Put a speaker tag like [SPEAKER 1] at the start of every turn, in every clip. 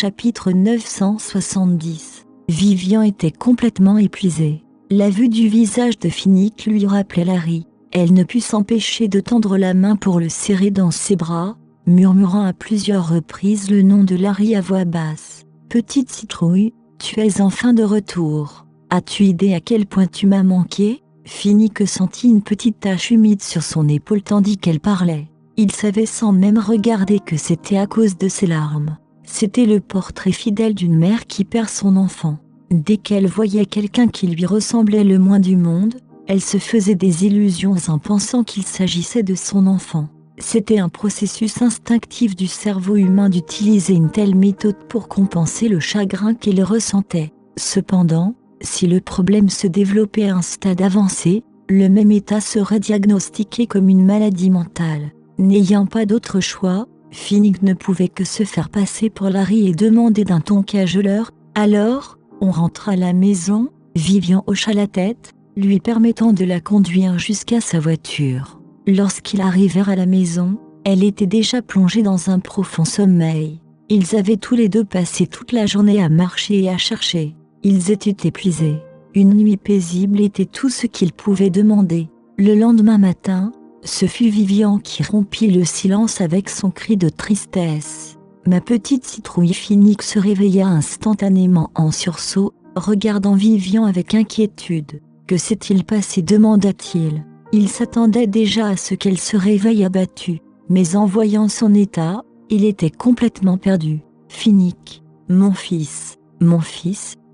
[SPEAKER 1] Chapitre 970. Vivian était complètement épuisée. La vue du visage de Finnick lui rappelait Larry. Elle ne put s'empêcher de tendre la main pour le serrer dans ses bras, murmurant à plusieurs reprises le nom de Larry à voix basse. « Petite citrouille, tu es enfin de retour. As-tu idée à quel point tu m'as manqué ?» Finnick sentit une petite tache humide sur son épaule tandis qu'elle parlait. Il savait sans même regarder que c'était à cause de ses larmes. C'était le portrait fidèle d'une mère qui perd son enfant. Dès qu'elle voyait quelqu'un qui lui ressemblait le moins du monde, elle se faisait des illusions en pensant qu'il s'agissait de son enfant. C'était un processus instinctif du cerveau humain d'utiliser une telle méthode pour compenser le chagrin qu'il ressentait. Cependant, si le problème se développait à un stade avancé, le même état serait diagnostiqué comme une maladie mentale. N'ayant pas d'autre choix, Finnick ne pouvait que se faire passer pour Larry et demander d'un ton cajoleur « Alors, on rentre à la maison ?» Vivian hocha la tête, lui permettant de la conduire jusqu'à sa voiture. Lorsqu'ils arrivèrent à la maison, elle était déjà plongée dans un profond sommeil. Ils avaient tous les deux passé toute la journée à marcher et à chercher. Ils étaient épuisés. Une nuit paisible était tout ce qu'ils pouvaient demander. Le lendemain matin, ce fut Vivian qui rompit le silence avec son cri de tristesse. « Ma petite citrouille !» Finnick se réveilla instantanément en sursaut, regardant Vivian avec inquiétude. « Que s'est-il passé ?» demanda-t-il. Il s'attendait déjà à ce qu'elle se réveille abattue, mais en voyant son état, il était complètement perdu. « Finnick, mon fils,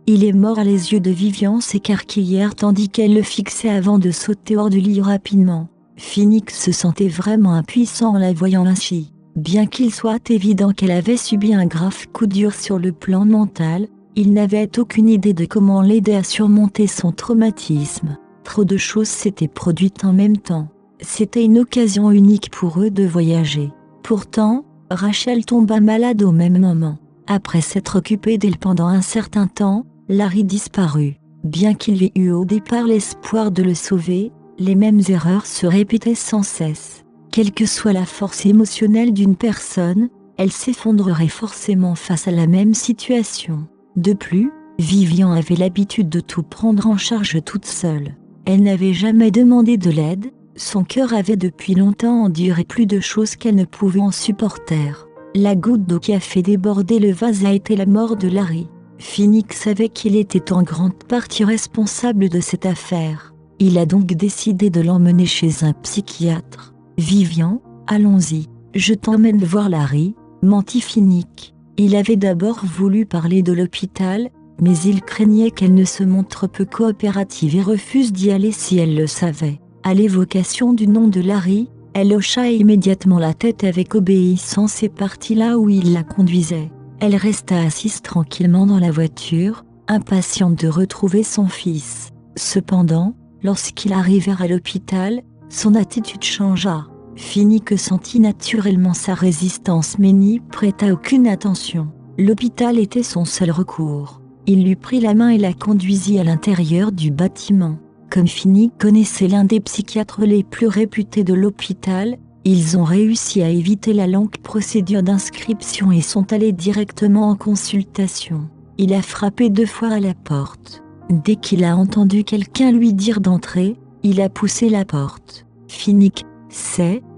[SPEAKER 1] il est mort !» Les yeux de Vivian s'écarquillèrent tandis qu'elle le fixait avant de sauter hors du lit rapidement. Finnick se sentait vraiment impuissant en la voyant ainsi. Bien qu'il soit évident qu'elle avait subi un grave coup dur sur le plan mental, il n'avait aucune idée de comment l'aider à surmonter son traumatisme. Trop de choses s'étaient produites en même temps. C'était une occasion unique pour eux de voyager. Pourtant, Rachel tomba malade au même moment. Après s'être occupé d'elle pendant un certain temps, Larry disparut. Bien qu'il y ait eu au départ l'espoir de le sauver, les mêmes erreurs se répétaient sans cesse. Quelle que soit la force émotionnelle d'une personne, elle s'effondrerait forcément face à la même situation. De plus, Vivian avait l'habitude de tout prendre en charge toute seule. Elle n'avait jamais demandé de l'aide, son cœur avait depuis longtemps enduré plus de choses qu'elle ne pouvait en supporter. La goutte d'eau qui a fait déborder le vase a été la mort de Larry. Finnick savait qu'il était en grande partie responsable de cette affaire. Il a donc décidé de l'emmener chez un psychiatre. « Vivian, allons-y, je t'emmène voir Larry », mentit Finnick. Il avait d'abord voulu parler de l'hôpital, mais il craignait qu'elle ne se montre peu coopérative et refuse d'y aller si elle le savait. À l'évocation du nom de Larry, elle hocha immédiatement la tête avec obéissance et partit là où il la conduisait. Elle resta assise tranquillement dans la voiture, impatiente de retrouver son fils. Cependant, lorsqu'ils arrivèrent à l'hôpital, son attitude changea. Finnick sentit naturellement sa résistance mais n'y prêta aucune attention. L'hôpital était son seul recours. Il lui prit la main et la conduisit à l'intérieur du bâtiment. Comme Finnick connaissait l'un des psychiatres les plus réputés de l'hôpital, ils ont réussi à éviter la longue procédure d'inscription et sont allés directement en consultation. Il a frappé 2 fois à la porte. Dès qu'il a entendu quelqu'un lui dire d'entrer, il a poussé la porte. Finnick,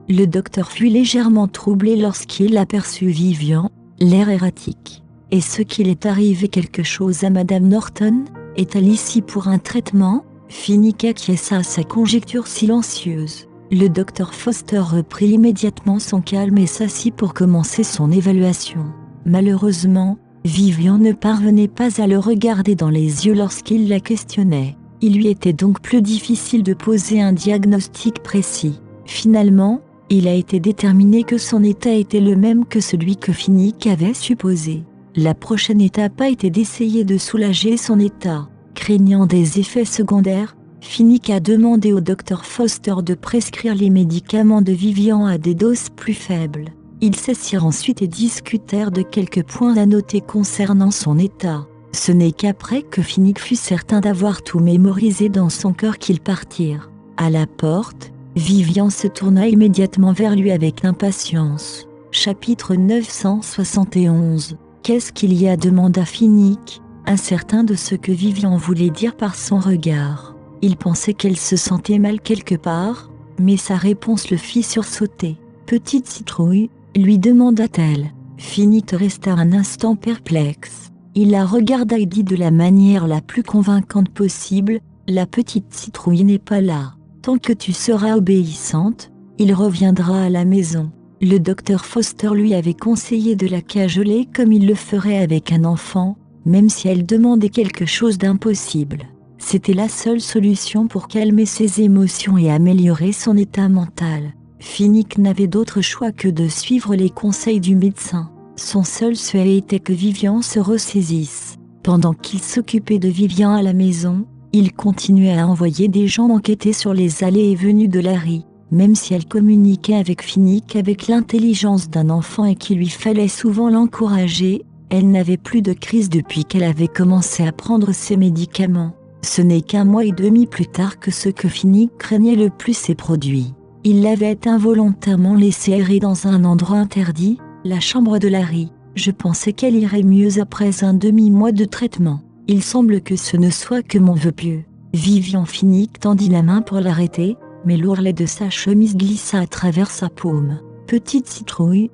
[SPEAKER 1] le docteur fut légèrement troublé lorsqu'il aperçut Vivian, l'air erratique. « Est-ce qu'il est arrivé quelque chose à Madame Norton ? Est-elle ici pour un traitement ?» Finnick acquiesça à sa conjecture silencieuse. Le docteur Foster reprit immédiatement son calme et s'assit pour commencer son évaluation. Malheureusement, Vivian ne parvenait pas à le regarder dans les yeux lorsqu'il la questionnait. Il lui était donc plus difficile de poser un diagnostic précis. Finalement, il a été déterminé que son état était le même que celui que Finnick avait supposé. La prochaine étape a été d'essayer de soulager son état. Craignant des effets secondaires, Finnick a demandé au docteur Foster de prescrire les médicaments de Vivian à des doses plus faibles. Ils s'assirent ensuite et discutèrent de quelques points à noter concernant son état. Ce n'est qu'après que Finnick fut certain d'avoir tout mémorisé dans son cœur qu'ils partirent. À la porte, Vivian se tourna immédiatement vers lui avec impatience. Chapitre 971. Qu'est-ce qu'il y a demanda Finnick, incertain de ce que Vivian voulait dire par son regard. Il pensait qu'elle se sentait mal quelque part, mais sa réponse le fit sursauter. Petite citrouille, lui demanda-t-elle. Finnick resta un instant perplexe. Il la regarda et dit de la manière la plus convaincante possible, « La petite citrouille n'est pas là. Tant que tu seras obéissante, il reviendra à la maison. » Le docteur Foster lui avait conseillé de la cajoler comme il le ferait avec un enfant, même si elle demandait quelque chose d'impossible. C'était la seule solution pour calmer ses émotions et améliorer son état mental. Finnick n'avait d'autre choix que de suivre les conseils du médecin. Son seul souhait était que Vivian se ressaisisse. Pendant qu'il s'occupait de Vivian à la maison, il continuait à envoyer des gens enquêter sur les allées et venues de Larry. Même si elle communiquait avec Finnick avec l'intelligence d'un enfant et qu'il lui fallait souvent l'encourager, elle n'avait plus de crise depuis qu'elle avait commencé à prendre ses médicaments. Ce n'est qu'1 mois et demi plus tard que ce que Finnick craignait le plus s'est produit. Il l'avait involontairement laissée errer dans un endroit interdit, la chambre de Larry. Je pensais qu'elle irait mieux après un demi-mois de traitement. Il semble que ce ne soit que mon vœu pieux. Vivian. Finnick tendit la main pour l'arrêter, mais l'ourlet de sa chemise glissa à travers sa paume. « Petite citrouille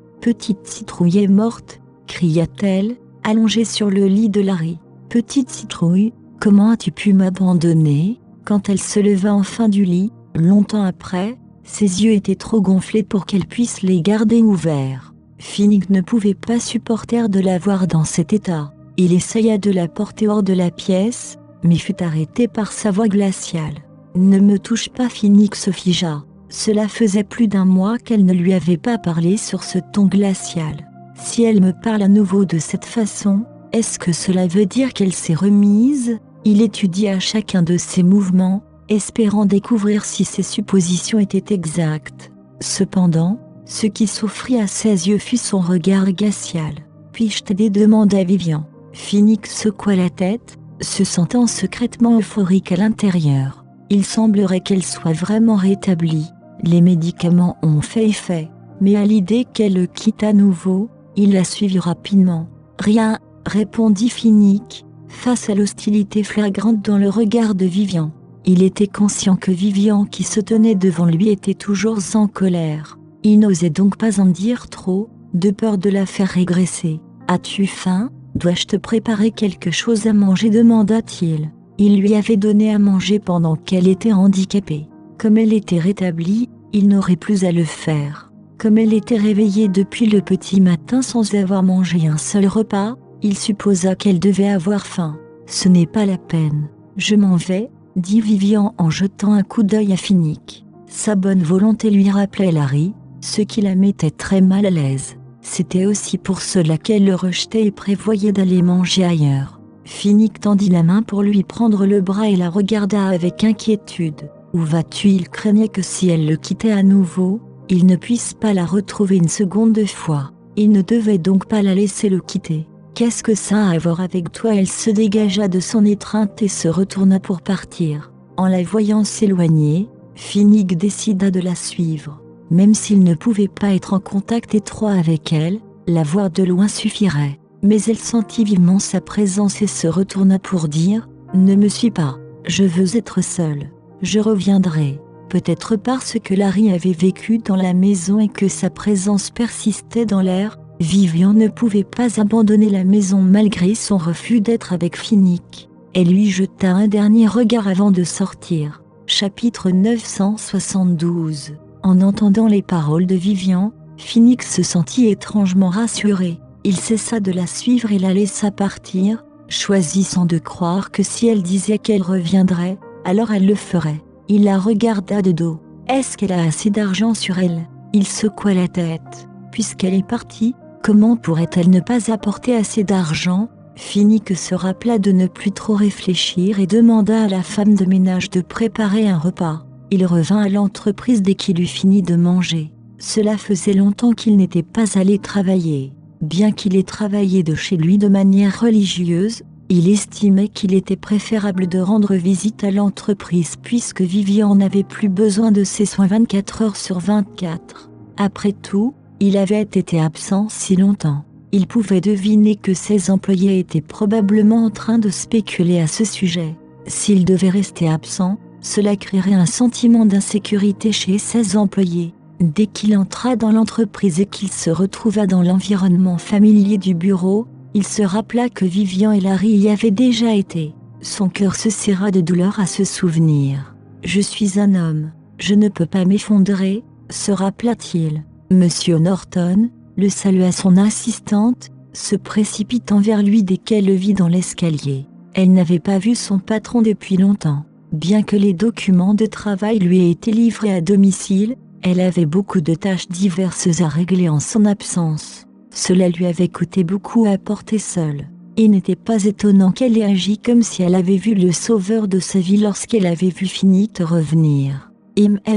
[SPEAKER 1] est morte !» cria-t-elle, allongée sur le lit de Larry. « Petite citrouille, comment as-tu pu m'abandonner ?» Quand elle se leva enfin du lit, longtemps après, ses yeux étaient trop gonflés pour qu'elle puisse les garder ouverts. Finnick ne pouvait pas supporter de la voir dans cet état. Il essaya de la porter hors de la pièce, mais fut arrêté par sa voix glaciale. « Ne me touche pas !» Finnick se figea. Cela faisait plus d'1 mois qu'elle ne lui avait pas parlé sur ce ton glacial. Si elle me parle à nouveau de cette façon, est-ce que cela veut dire qu'elle s'est remise ? Il étudia chacun de ses mouvements, espérant découvrir si ses suppositions étaient exactes. Cependant, ce qui s'offrit à ses yeux fut son regard glacial. « Puis-je t'aider ?» demanda Vivian. Finnick secoua la tête, se sentant secrètement euphorique à l'intérieur. Il semblerait qu'elle soit vraiment rétablie. Les médicaments ont fait effet, mais à l'idée qu'elle le quitte à nouveau, il la suivit rapidement. « Rien !» répondit Finnick, face à l'hostilité flagrante dans le regard de Vivian. Il était conscient que Vivian qui se tenait devant lui était toujours en colère. Il n'osait donc pas en dire trop, de peur de la faire régresser. « As-tu faim ? Dois-je te préparer quelque chose à manger ?» demanda-t-il. Il lui avait donné à manger pendant qu'elle était handicapée. Comme elle était rétablie, il n'aurait plus à le faire. Comme elle était réveillée depuis le petit matin sans avoir mangé un seul repas, il supposa qu'elle devait avoir faim. « Ce n'est pas la peine. Je m'en vais », dit Vivian en jetant un coup d'œil à Finnick. Sa bonne volonté lui rappelait Larry, ce qui la mettait très mal à l'aise. C'était aussi pour cela qu'elle le rejetait et prévoyait d'aller manger ailleurs. Finnick tendit la main pour lui prendre le bras et la regarda avec inquiétude. « Où vas-tu » Il craignait que si elle le quittait à nouveau, il ne puisse pas la retrouver une seconde fois. Il ne devait donc pas la laisser le quitter. « Qu'est-ce que ça a à voir avec toi ?» Elle se dégagea de son étreinte et se retourna pour partir. En la voyant s'éloigner, Finnick décida de la suivre. Même s'il ne pouvait pas être en contact étroit avec elle, la voir de loin suffirait. Mais elle sentit vivement sa présence et se retourna pour dire « Ne me suis pas, je veux être seule. Je reviendrai. » Peut-être parce que Larry avait vécu dans la maison et que sa présence persistait dans l'air, Vivian ne pouvait pas abandonner la maison malgré son refus d'être avec Finnick. Elle lui jeta un dernier regard avant de sortir. Chapitre 972. En entendant les paroles de Vivian, Finnick se sentit étrangement rassuré. Il cessa de la suivre et la laissa partir, choisissant de croire que si elle disait qu'elle reviendrait, alors elle le ferait. Il la regarda de dos. Est-ce qu'elle a assez d'argent sur elle ? Il secoua la tête. Puisqu'elle est partie, comment pourrait-elle ne pas apporter assez d'argent ? Finnick se rappela de ne plus trop réfléchir et demanda à la femme de ménage de préparer un repas. Il revint à l'entreprise dès qu'il eut fini de manger. Cela faisait longtemps qu'il n'était pas allé travailler. Bien qu'il ait travaillé de chez lui de manière religieuse, il estimait qu'il était préférable de rendre visite à l'entreprise puisque Vivian n'avait plus besoin de ses soins 24 heures sur 24. Après tout, il avait été absent si longtemps. Il pouvait deviner que ses employés étaient probablement en train de spéculer à ce sujet. S'il devait rester absent, cela créerait un sentiment d'insécurité chez ses employés. Dès qu'il entra dans l'entreprise et qu'il se retrouva dans l'environnement familier du bureau, il se rappela que Vivian et Larry y avaient déjà été. Son cœur se serra de douleur à ce souvenir. « Je suis un homme, je ne peux pas m'effondrer », se rappela-t-il. Monsieur Norton, le salua son assistante, se précipitant vers lui dès qu'elle le vit dans l'escalier. Elle n'avait pas vu son patron depuis longtemps. Bien que les documents de travail lui aient été livrés à domicile, elle avait beaucoup de tâches diverses à régler en son absence. Cela lui avait coûté beaucoup à porter seule. Il n'était pas étonnant qu'elle ait agi comme si elle avait vu le sauveur de sa vie lorsqu'elle avait vu Finnick revenir.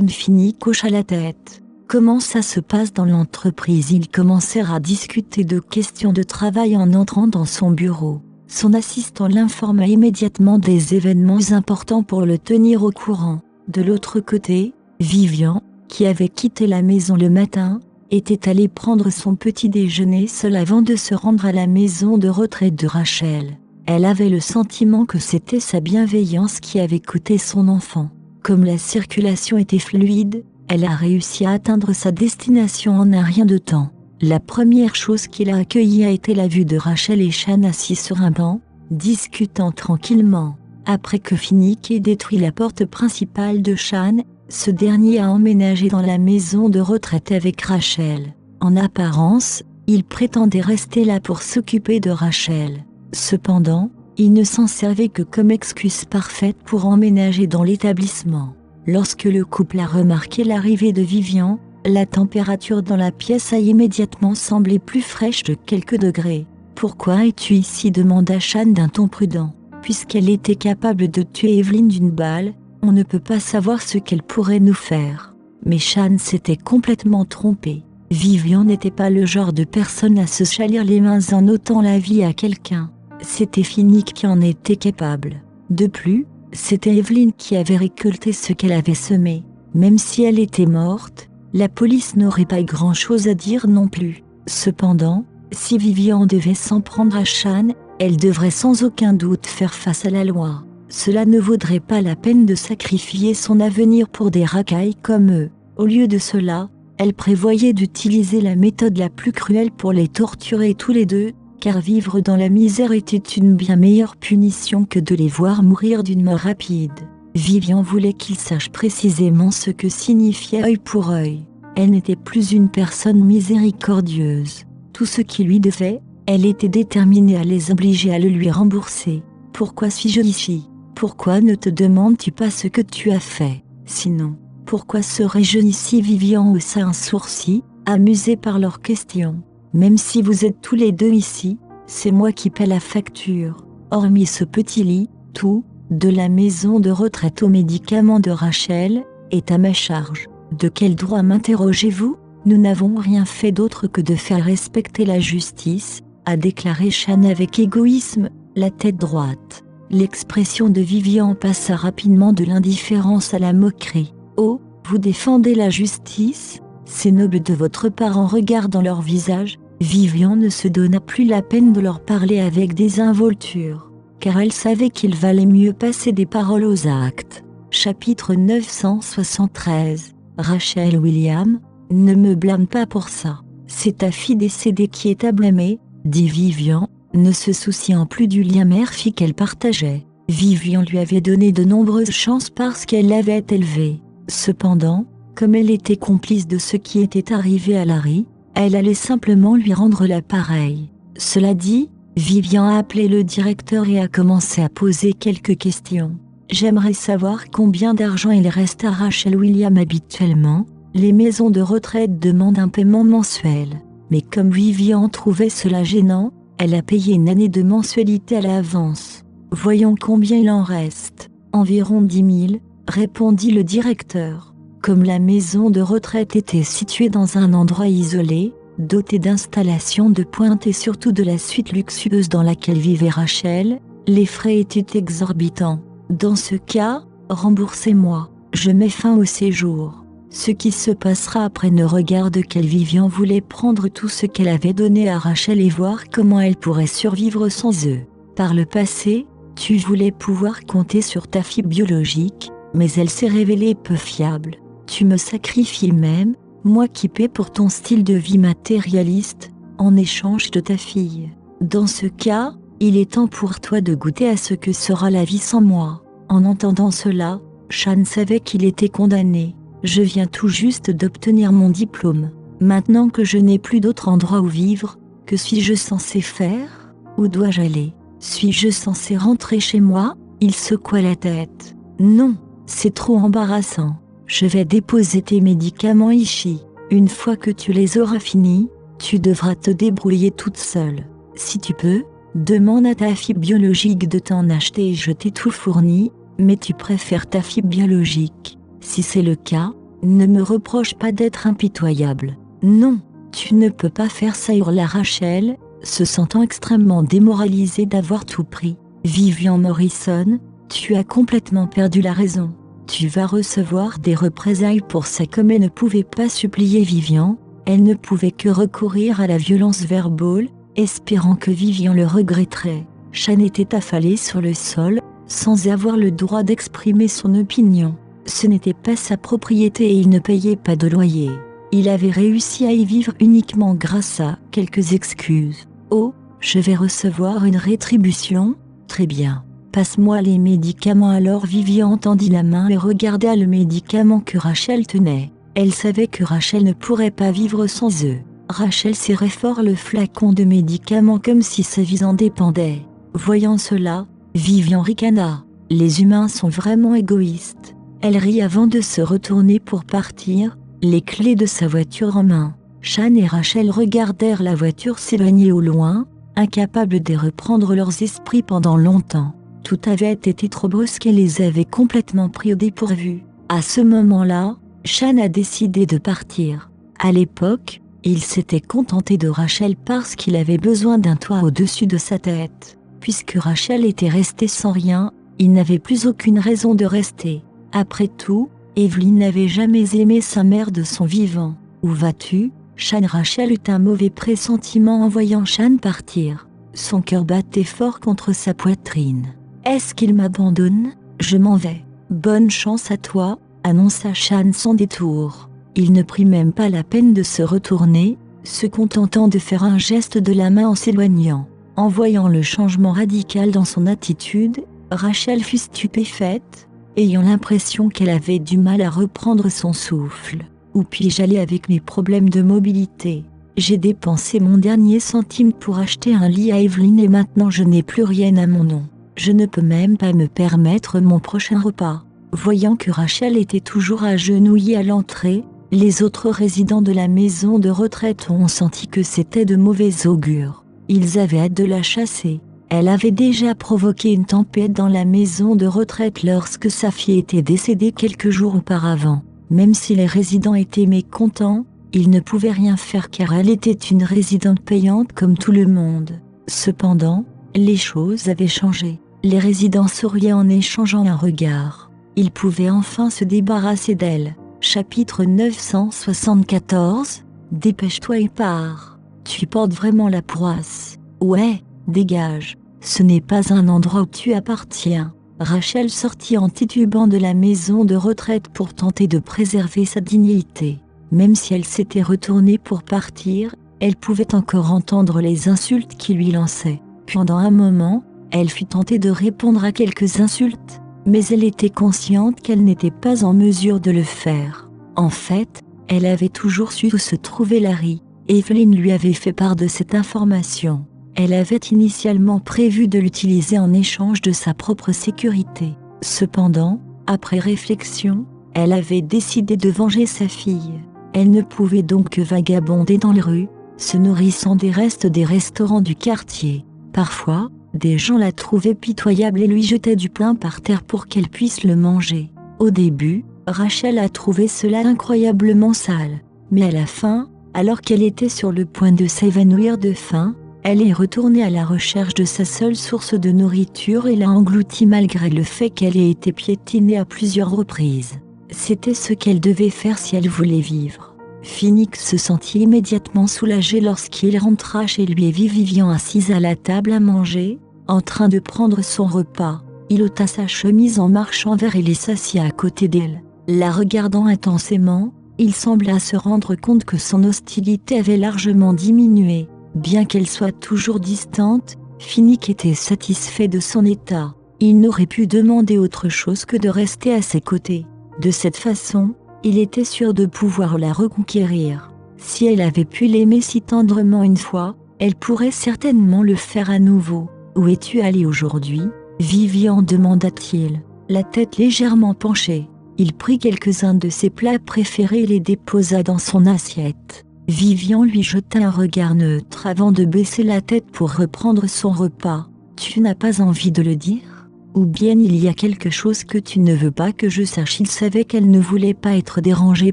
[SPEAKER 1] Finnick hocha la tête. Comment ça se passe dans l'entreprise? Ils commencèrent à discuter de questions de travail en entrant dans son bureau. Son assistant l'informa immédiatement des événements importants pour le tenir au courant. De l'autre côté, Vivian, qui avait quitté la maison le matin, était allée prendre son petit déjeuner seule avant de se rendre à la maison de retraite de Rachel. Elle avait le sentiment que c'était sa bienveillance qui avait coûté son enfant. Comme la circulation était fluide, elle a réussi à atteindre sa destination en un rien de temps. La première chose qui l'a accueillie a été la vue de Rachel et Sean assis sur un banc, discutant tranquillement. Après que Finnick ait détruit la porte principale de Sean, ce dernier a emménagé dans la maison de retraite avec Rachel. En apparence, il prétendait rester là pour s'occuper de Rachel. Cependant, il ne s'en servait que comme excuse parfaite pour emménager dans l'établissement. Lorsque le couple a remarqué l'arrivée de Vivian, la température dans la pièce a immédiatement semblé plus fraîche de quelques degrés. « Pourquoi es-tu ici ?» demanda Sean d'un ton prudent. Puisqu'elle était capable de tuer Evelyn d'une balle, on ne peut pas savoir ce qu'elle pourrait nous faire. Mais Sean s'était complètement trompé. Vivian n'était pas le genre de personne à se salir les mains en ôtant la vie à quelqu'un. C'était Finnick qui en était capable. De plus, c'était Evelyn qui avait récolté ce qu'elle avait semé. Même si elle était morte, la police n'aurait pas grand-chose à dire non plus. Cependant, si Vivian devait s'en prendre à Sean, elle devrait sans aucun doute faire face à la loi. Cela ne vaudrait pas la peine de sacrifier son avenir pour des racailles comme eux. Au lieu de cela, elle prévoyait d'utiliser la méthode la plus cruelle pour les torturer tous les deux, car vivre dans la misère était une bien meilleure punition que de les voir mourir d'une mort rapide. Vivian voulait qu'il sache précisément ce que signifiait œil pour œil. Elle n'était plus une personne miséricordieuse. Tout ce qui lui devait, elle était déterminée à les obliger à le lui rembourser. « Pourquoi suis-je ici ? Pourquoi ne te demandes-tu pas ce que tu as fait ? Sinon, pourquoi serais-je ici ?» Vivian haussa un sourcil, amusé par leurs questions. « Même si vous êtes tous les deux ici, c'est moi qui paie la facture. Hormis ce petit lit, tout, de la maison de retraite aux médicaments de Rachel, est à ma charge. De quel droit m'interrogez-vous ? Nous n'avons rien fait d'autre que de faire respecter la justice, » a déclaré Sean avec égoïsme, la tête droite. L'expression de Vivian passa rapidement de l'indifférence à la moquerie. « Oh, vous défendez la justice ? C'est noble de votre part. » En regardant leur visage, Vivian ne se donna plus la peine de leur parler avec désinvolture, car elle savait qu'il valait mieux passer des paroles aux actes. Chapitre 973. Rachel Williams, ne me blâme pas pour ça. C'est ta fille décédée qui est à blâmer, dit Vivian, ne se souciant plus du lien mère-fille qu'elle partageait. Vivian lui avait donné de nombreuses chances parce qu'elle l'avait élevée. Cependant, comme elle était complice de ce qui était arrivé à Larry, elle allait simplement lui rendre l'appareil. Cela dit, Vivian a appelé le directeur et a commencé à poser quelques questions. « J'aimerais savoir combien d'argent il reste à Rachel Williams habituellement. Les maisons de retraite demandent un paiement mensuel. Mais comme Vivian trouvait cela gênant, elle a payé une année de mensualité à l'avance. Voyons combien il en reste. Environ 10 000, répondit le directeur. Comme la maison de retraite était située dans un endroit isolé, doté d'installations de pointe et surtout de la suite luxueuse dans laquelle vivait Rachel, les frais étaient exorbitants. Dans ce cas, remboursez-moi, je mets fin au séjour. Ce qui se passera après ne regarde qu'elle. Vivian voulait prendre tout ce qu'elle avait donné à Rachel et voir comment elle pourrait survivre sans eux. Par le passé, tu voulais pouvoir compter sur ta fille biologique, mais elle s'est révélée peu fiable. Tu me sacrifies même, moi qui paie pour ton style de vie matérialiste, en échange de ta fille. Dans ce cas, il est temps pour toi de goûter à ce que sera la vie sans moi. En entendant cela, Shan savait qu'il était condamné. Je viens tout juste d'obtenir mon diplôme. Maintenant que je n'ai plus d'autre endroit où vivre, que suis-je censé faire? Où dois-je aller? Suis-je censé rentrer chez moi? Il secoua la tête. Non, c'est trop embarrassant. Je vais déposer tes médicaments ici. Une fois que tu les auras finis, tu devras te débrouiller toute seule. Si tu peux, demande à ta fille biologique de t'en acheter et je t'ai tout fourni, mais tu préfères ta fille biologique. Si c'est le cas, ne me reproche pas d'être impitoyable. Non, tu ne peux pas faire ça, hurla Rachel, se sentant extrêmement démoralisée d'avoir tout pris. Vivian Morrison, tu as complètement perdu la raison. Tu vas recevoir des représailles pour ça. Comme elle ne pouvait pas supplier Vivian, elle ne pouvait que recourir à la violence verbale, espérant que Vivian le regretterait. Shan était affalé sur le sol, sans avoir le droit d'exprimer son opinion. Ce n'était pas sa propriété et il ne payait pas de loyer. Il avait réussi à y vivre uniquement grâce à quelques excuses. Oh, je vais recevoir une rétribution? Très bien. Passe-moi les médicaments. Alors Vivian tendit la main et regarda le médicament que Rachel tenait. Elle savait que Rachel ne pourrait pas vivre sans eux. Rachel serrait fort le flacon de médicaments comme si sa vie en dépendait. Voyant cela, Vivian ricana. Les humains sont vraiment égoïstes. Elle rit avant de se retourner pour partir, les clés de sa voiture en main. Shan et Rachel regardèrent la voiture s'éloigner au loin, incapables de reprendre leurs esprits pendant longtemps. Tout avait été trop brusque et les avait complètement pris au dépourvu. À ce moment-là, Shan a décidé de partir. À l'époque, il s'était contenté de Rachel parce qu'il avait besoin d'un toit au-dessus de sa tête. Puisque Rachel était restée sans rien, il n'avait plus aucune raison de rester. Après tout, Evelyn n'avait jamais aimé sa mère de son vivant. Où vas-tu? Shan. Rachel eut un mauvais pressentiment en voyant Shan partir. Son cœur battait fort contre sa poitrine. Est-ce qu'il m'abandonne? Je m'en vais. Bonne chance à toi, annonça Shan sans détour. Il ne prit même pas la peine de se retourner, se contentant de faire un geste de la main en s'éloignant. En voyant le changement radical dans son attitude, Rachel fut stupéfaite, ayant l'impression qu'elle avait du mal à reprendre son souffle. Où puis-je aller avec mes problèmes de mobilité? J'ai dépensé mon dernier centime pour acheter un lit à Evelyn et maintenant je n'ai plus rien à mon nom. Je ne peux même pas me permettre mon prochain repas. Voyant que Rachel était toujours agenouillée à l'entrée, les autres résidents de la maison de retraite ont senti que c'était de mauvais augure. Ils avaient hâte de la chasser. Elle avait déjà provoqué une tempête dans la maison de retraite lorsque sa fille était décédée quelques jours auparavant. Même si les résidents étaient mécontents, ils ne pouvaient rien faire car elle était une résidente payante comme tout le monde. Cependant, les choses avaient changé. Les résidents souriaient en échangeant un regard. Ils pouvaient enfin se débarrasser d'elle. Chapitre 974. Dépêche-toi et pars. Tu portes vraiment la poisse. Ouais, dégage. Ce n'est pas un endroit où tu appartiens. Rachel sortit en titubant de la maison de retraite pour tenter de préserver sa dignité. Même si elle s'était retournée pour partir, elle pouvait encore entendre les insultes qui lui lançaient. Pendant un moment, elle fut tentée de répondre à quelques insultes, mais elle était consciente qu'elle n'était pas en mesure de le faire. En fait, elle avait toujours su où se trouvait Larry. Evelyn lui avait fait part de cette information. Elle avait initialement prévu de l'utiliser en échange de sa propre sécurité. Cependant, après réflexion, elle avait décidé de venger sa fille. Elle ne pouvait donc que vagabonder dans les rues, se nourrissant des restes des restaurants du quartier. Parfois, des gens la trouvaient pitoyable et lui jetaient du pain par terre pour qu'elle puisse le manger. Au début, Rachel a trouvé cela incroyablement sale. Mais à la fin, alors qu'elle était sur le point de s'évanouir de faim, elle est retournée à la recherche de sa seule source de nourriture et l'a engloutie malgré le fait qu'elle ait été piétinée à plusieurs reprises. C'était ce qu'elle devait faire si elle voulait vivre. Phoenix se sentit immédiatement soulagé lorsqu'il rentra chez lui et vit Vivian assise à la table à manger, en train de prendre son repas. Il ôta sa chemise en marchant vers elle et s'assit à côté d'elle. La regardant intensément, il sembla se rendre compte que son hostilité avait largement diminué. Bien qu'elle soit toujours distante, Phoenix était satisfait de son état. Il n'aurait pu demander autre chose que de rester à ses côtés. De cette façon, il était sûr de pouvoir la reconquérir. Si elle avait pu l'aimer si tendrement une fois, elle pourrait certainement le faire à nouveau. « Où es-tu allé aujourd'hui ?» Vivian demanda-t-il, la tête légèrement penchée. Il prit quelques-uns de ses plats préférés et les déposa dans son assiette. Vivian lui jeta un regard neutre avant de baisser la tête pour reprendre son repas. « Tu n'as pas envie de le dire ? Ou bien il y a quelque chose que tu ne veux pas que je sache ?» Il savait qu'elle ne voulait pas être dérangée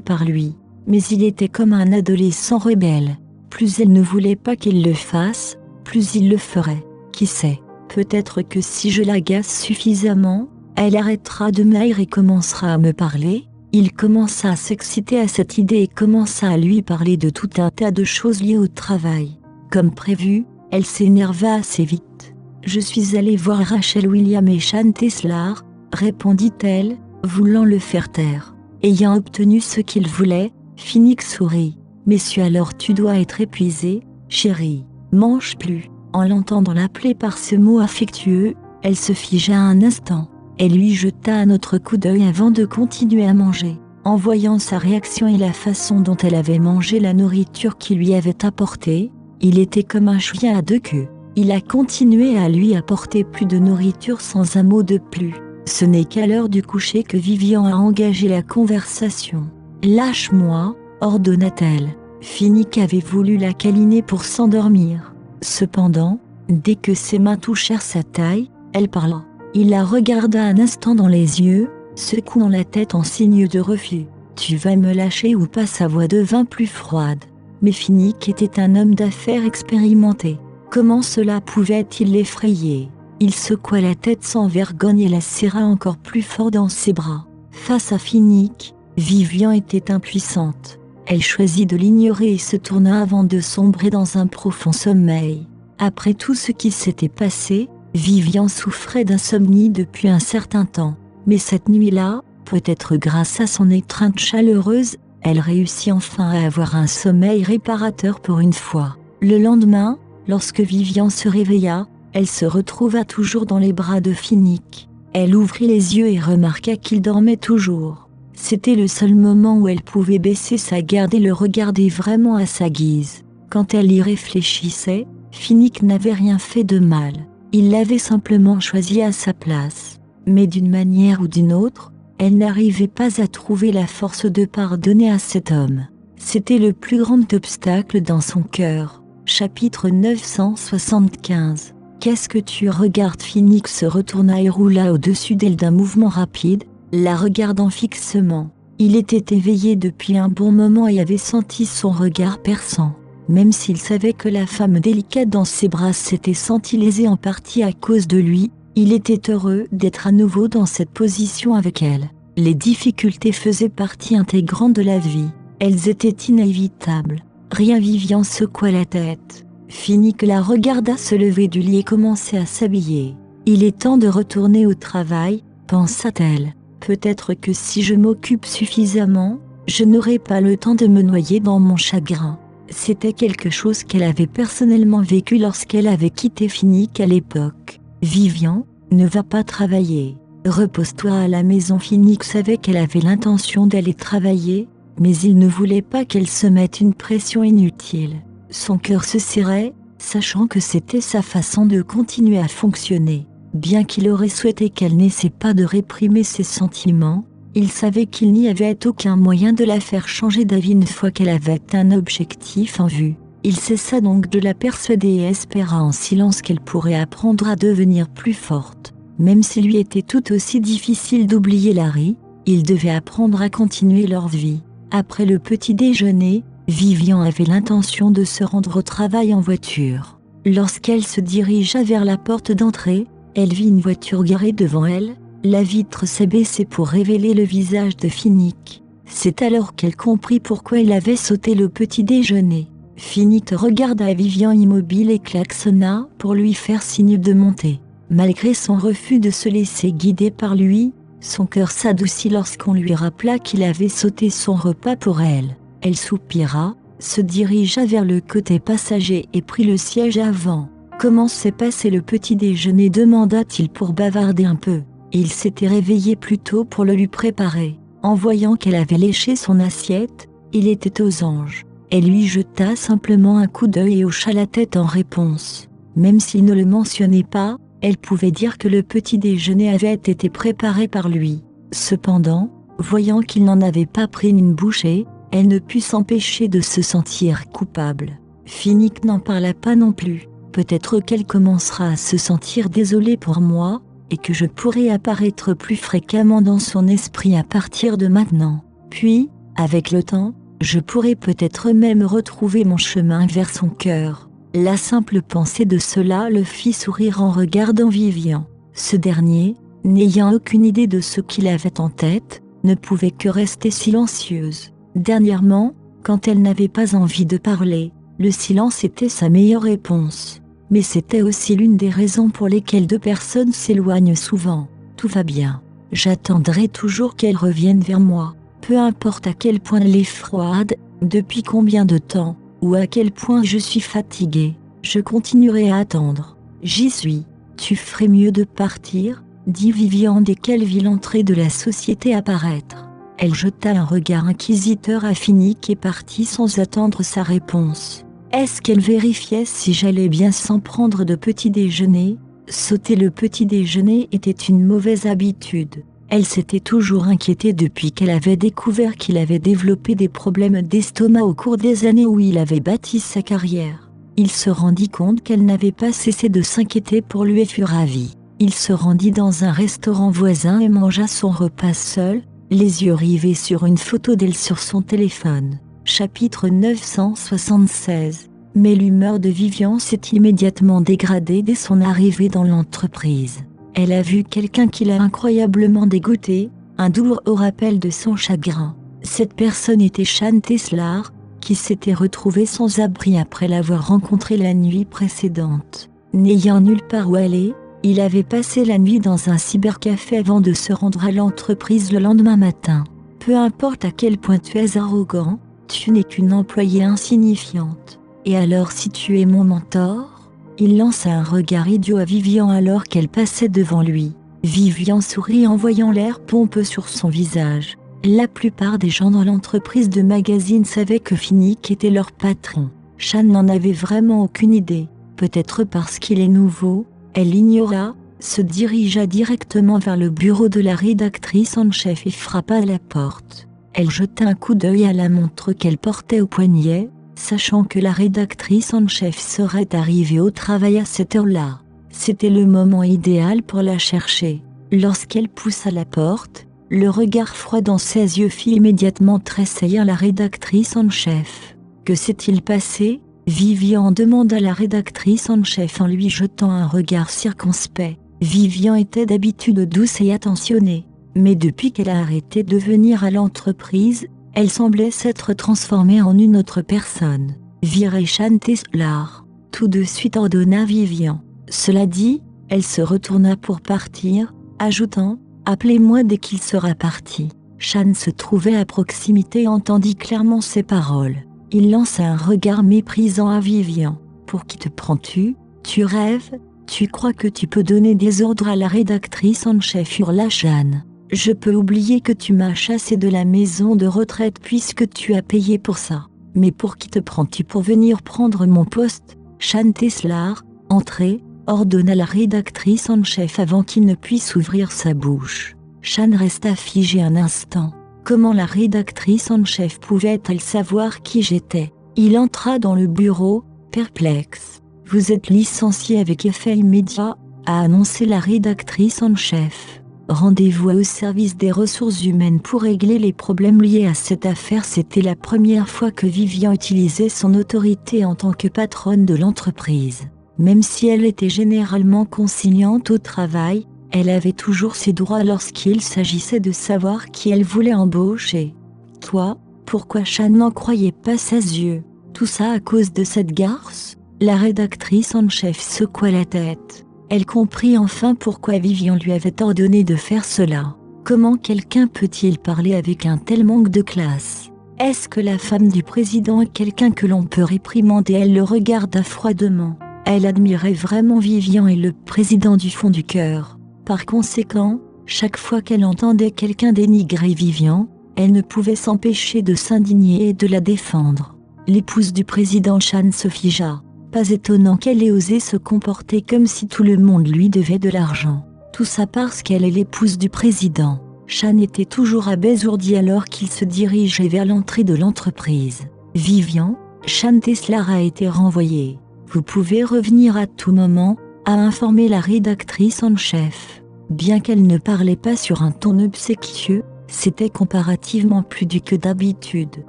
[SPEAKER 1] par lui, mais il était comme un adolescent rebelle. Plus elle ne voulait pas qu'il le fasse, plus il le ferait. Qui sait, peut-être que si je l'agace suffisamment, elle arrêtera de m'haïr et commencera à me parler. Il commença à s'exciter à cette idée et commença à lui parler de tout un tas de choses liées au travail. Comme prévu, elle s'énerva assez vite. « Je suis allée voir Rachel William et Sean Teslar, répondit-elle, voulant le faire taire. Ayant obtenu ce qu'il voulait, Phoenix sourit. « Messieurs, alors tu dois être épuisé, chérie. Mange plus. » En l'entendant l'appeler par ce mot affectueux, elle se figea un instant. Elle lui jeta un autre coup d'œil avant de continuer à manger. En voyant sa réaction et la façon dont elle avait mangé la nourriture qu'il lui avait apportée, il était comme un chien à deux queues. Il a continué à lui apporter plus de nourriture sans un mot de plus. Ce n'est qu'à l'heure du coucher que Vivian a engagé la conversation. « Lâche-moi », ordonna-t-elle. Phoenix avait voulu la câliner pour s'endormir. Cependant, dès que ses mains touchèrent sa taille, elle parla. Il la regarda un instant dans les yeux, secouant la tête en signe de refus. « Tu vas me lâcher ou pas ?» Sa voix devint plus froide. Mais Phoenix était un homme d'affaires expérimenté. Comment cela pouvait-il l'effrayer ? Il secoua la tête sans vergogne et la serra encore plus fort dans ses bras. Face à Phoenix, Vivian était impuissante. Elle choisit de l'ignorer et se tourna avant de sombrer dans un profond sommeil. Après tout ce qui s'était passé, Vivian souffrait d'insomnie depuis un certain temps. Mais cette nuit-là, peut-être grâce à son étreinte chaleureuse, elle réussit enfin à avoir un sommeil réparateur pour une fois. Le lendemain, lorsque Vivian se réveilla, elle se retrouva toujours dans les bras de Phoenix. Elle ouvrit les yeux et remarqua qu'il dormait toujours. C'était le seul moment où elle pouvait baisser sa garde et le regarder vraiment à sa guise. Quand elle y réfléchissait, Phoenix n'avait rien fait de mal. Il l'avait simplement choisi à sa place. Mais d'une manière ou d'une autre, elle n'arrivait pas à trouver la force de pardonner à cet homme. C'était le plus grand obstacle dans son cœur. Chapitre 975. Qu'est-ce que tu regardes ? Phoenix se retourna et roula au-dessus d'elle d'un mouvement rapide, la regardant fixement. Il était éveillé depuis un bon moment et avait senti son regard perçant. Même s'il savait que la femme délicate dans ses bras s'était sentie lésée en partie à cause de lui, il était heureux d'être à nouveau dans cette position avec elle. Les difficultés faisaient partie intégrante de la vie. Elles étaient inévitables. Rien. Vivian secoua la tête. Phoenix la regarda se lever du lit et commencer à s'habiller. Il est temps de retourner au travail, pensa-t-elle. Peut-être que si je m'occupe suffisamment, je n'aurai pas le temps de me noyer dans mon chagrin. C'était quelque chose qu'elle avait personnellement vécu lorsqu'elle avait quitté Phoenix à l'époque. Vivian, ne va pas travailler. Repose-toi à la maison. Phoenix savait qu'elle avait l'intention d'aller travailler, mais il ne voulait pas qu'elle se mette une pression inutile. Son cœur se serrait, sachant que c'était sa façon de continuer à fonctionner. Bien qu'il aurait souhaité qu'elle n'essaie pas de réprimer ses sentiments, il savait qu'il n'y avait aucun moyen de la faire changer d'avis une fois qu'elle avait un objectif en vue. Il cessa donc de la persuader et espéra en silence qu'elle pourrait apprendre à devenir plus forte. Même s'il lui était tout aussi difficile d'oublier Larry, ils devaient apprendre à continuer leur vie. Après le petit déjeuner, Vivian avait l'intention de se rendre au travail en voiture. Lorsqu'elle se dirigea vers la porte d'entrée, elle vit une voiture garée devant elle, La vitre s'est baissée pour révéler le visage de Finnick. C'est alors qu'elle comprit pourquoi il avait sauté le petit déjeuner. Finnick regarda Vivian immobile et klaxonna pour lui faire signe de monter. Malgré son refus de se laisser guider par lui, son cœur s'adoucit lorsqu'on lui rappela qu'il avait sauté son repas pour elle. Elle soupira, se dirigea vers le côté passager et prit le siège avant. « Comment s'est passé le petit déjeuner ?» demanda-t-il pour bavarder un peu. Il s'était réveillé plus tôt pour le lui préparer. En voyant qu'elle avait léché son assiette, il était aux anges. Elle lui jeta simplement un coup d'œil et hocha la tête en réponse. Même s'il ne le mentionnait pas, elle pouvait dire que le petit déjeuner avait été préparé par lui. Cependant, voyant qu'il n'en avait pas pris une bouchée, elle ne put s'empêcher de se sentir coupable. Finnick n'en parla pas non plus. Peut-être qu'elle commencera à se sentir désolée pour moi, et que je pourrai apparaître plus fréquemment dans son esprit à partir de maintenant. Puis, avec le temps, je pourrai peut-être même retrouver mon chemin vers son cœur. La simple pensée de cela le fit sourire en regardant Vivian. Ce dernier, n'ayant aucune idée de ce qu'il avait en tête, ne pouvait que rester silencieuse. Dernièrement, quand elle n'avait pas envie de parler, le silence était sa meilleure réponse. Mais c'était aussi l'une des raisons pour lesquelles deux personnes s'éloignent souvent. Tout va bien. J'attendrai toujours qu'elle revienne vers moi. Peu importe à quel point elle est froide, depuis combien de temps, ou à quel point je suis fatiguée, je continuerai à attendre. J'y suis. Tu ferais mieux de partir, dit Vivian dès qu'elle vit l'entrée de la société apparaître. Elle jeta un regard inquisiteur à Finnick et partit sans attendre sa réponse. Est-ce qu'elle vérifiait si j'allais bien sans prendre de petit déjeuner ? Sauter le petit déjeuner était une mauvaise habitude. Elle s'était toujours inquiétée depuis qu'elle avait découvert qu'il avait développé des problèmes d'estomac au cours des années où il avait bâti sa carrière. Il se rendit compte qu'elle n'avait pas cessé de s'inquiéter pour lui et fut ravi. Il se rendit dans un restaurant voisin et mangea son repas seul, les yeux rivés sur une photo d'elle sur son téléphone. Chapitre 976. Mais l'humeur de Vivian s'est immédiatement dégradée dès son arrivée dans l'entreprise. Elle a vu quelqu'un qui l'a incroyablement dégoûtée, un douloureux rappel de son chagrin. Cette personne était Shan Teslar, qui s'était retrouvé sans abri après l'avoir rencontré la nuit précédente. N'ayant nulle part où aller, il avait passé la nuit dans un cybercafé avant de se rendre à l'entreprise le lendemain matin. Peu importe à quel point tu es arrogant, tu n'es qu'une employée insignifiante. Et alors si tu es mon mentor ? Il lança un regard idiot à Vivian alors qu'elle passait devant lui. Vivian sourit en voyant l'air pompeux sur son visage. La plupart des gens dans l'entreprise de magazine savaient que Finnick était leur patron. Shan n'en avait vraiment aucune idée. Peut-être parce qu'il est nouveau, elle l'ignora, se dirigea directement vers le bureau de la rédactrice en chef et frappa à la porte. Elle jeta un coup d'œil à la montre qu'elle portait au poignet, sachant que la rédactrice en chef serait arrivée au travail à cette heure-là. C'était le moment idéal pour la chercher. Lorsqu'elle poussa la porte, le regard froid dans ses yeux fit immédiatement tressaillir la rédactrice en chef. « Que s'est-il passé ?» Vivian demanda la rédactrice en chef en lui jetant un regard circonspect. Vivian était d'habitude douce et attentionnée, mais depuis qu'elle a arrêté de venir à l'entreprise, elle semblait s'être transformée en une autre personne. « Virez Shan Teslar !» tout de suite ordonna Vivian. Cela dit, elle se retourna pour partir, ajoutant « Appelez-moi dès qu'il sera parti ». Shan se trouvait à proximité et entendit clairement ses paroles. Il lança un regard méprisant à Vivian. « Pour qui te prends-tu ? Tu rêves ? Tu crois que tu peux donner des ordres à la rédactrice en chef ?» hurla Shan. « Je peux oublier que tu m'as chassé de la maison de retraite puisque tu as payé pour ça. Mais pour qui te prends-tu pour venir prendre mon poste ? Shan Teslar, entrez !» ordonna la rédactrice en chef avant qu'il ne puisse ouvrir sa bouche. Shan resta figé un instant. Comment la rédactrice en chef pouvait-elle savoir qui j'étais ? Il entra dans le bureau, perplexe. « Vous êtes licencié avec effet immédiat », a annoncé la rédactrice en chef. Rendez-vous au service des ressources humaines pour régler les problèmes liés à cette affaire. C'était la première fois que Vivian utilisait son autorité en tant que patronne de l'entreprise. Même si elle était généralement conciliante au travail, Elle avait toujours ses droits lorsqu'il s'agissait de savoir qui elle voulait embaucher. Toi, pourquoi Shan n'en croyait pas ses yeux? Tout ça à cause de cette garce? La rédactrice en chef secoua la tête. Elle comprit enfin pourquoi Vivian lui avait ordonné de faire cela. Comment quelqu'un peut-il parler avec un tel manque de classe? Est-ce que la femme du président est quelqu'un que l'on peut réprimander? Elle le regarda froidement. Elle admirait vraiment Vivian et le président du fond du cœur. Par conséquent, chaque fois qu'elle entendait quelqu'un dénigrer Vivian, elle ne pouvait s'empêcher de s'indigner et de la défendre. L'épouse du président Shan se figea. Pas étonnant qu'elle ait osé se comporter comme si tout le monde lui devait de l'argent. Tout ça parce qu'elle est l'épouse du président. Shan était toujours abasourdi alors qu'il se dirigeait vers l'entrée de l'entreprise. Vivian, Shan Teslar a été renvoyé. Vous pouvez revenir à tout moment, a informé la rédactrice en chef. Bien qu'elle ne parlait pas sur un ton obséquieux, c'était comparativement plus doux que d'habitude.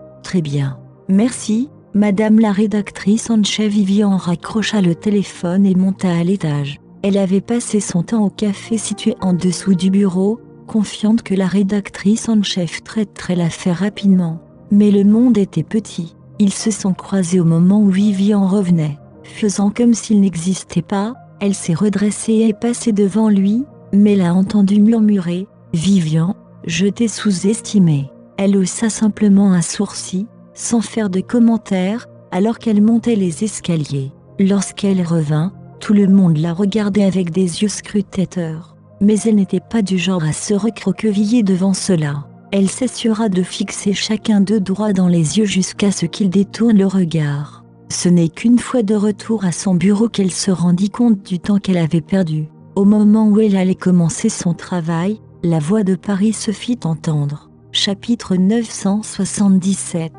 [SPEAKER 1] Très bien. Merci, madame la rédactrice en chef. Vivian raccrocha le téléphone et monta à l'étage. Elle avait passé son temps au café situé en dessous du bureau, confiante que la rédactrice en chef traiterait l'affaire rapidement. Mais le monde était petit. Ils se sont croisés au moment où Vivian revenait. Faisant comme s'il n'existait pas, elle s'est redressée et est passée devant lui, mais l'a entendu murmurer « Vivian, je t'ai sous-estimé ». Elle haussa simplement un sourcil, sans faire de commentaire, alors qu'elle montait les escaliers. Lorsqu'elle revint, tout le monde la regardait avec des yeux scrutateurs. Mais elle n'était pas du genre à se recroqueviller devant cela. Elle s'assura de fixer chacun d'eux droit dans les yeux jusqu'à ce qu'il détourne le regard. Ce n'est qu'une fois de retour à son bureau qu'elle se rendit compte du temps qu'elle avait perdu. Au moment où elle allait commencer son travail, la voix de Paris se fit entendre. Chapitre 977.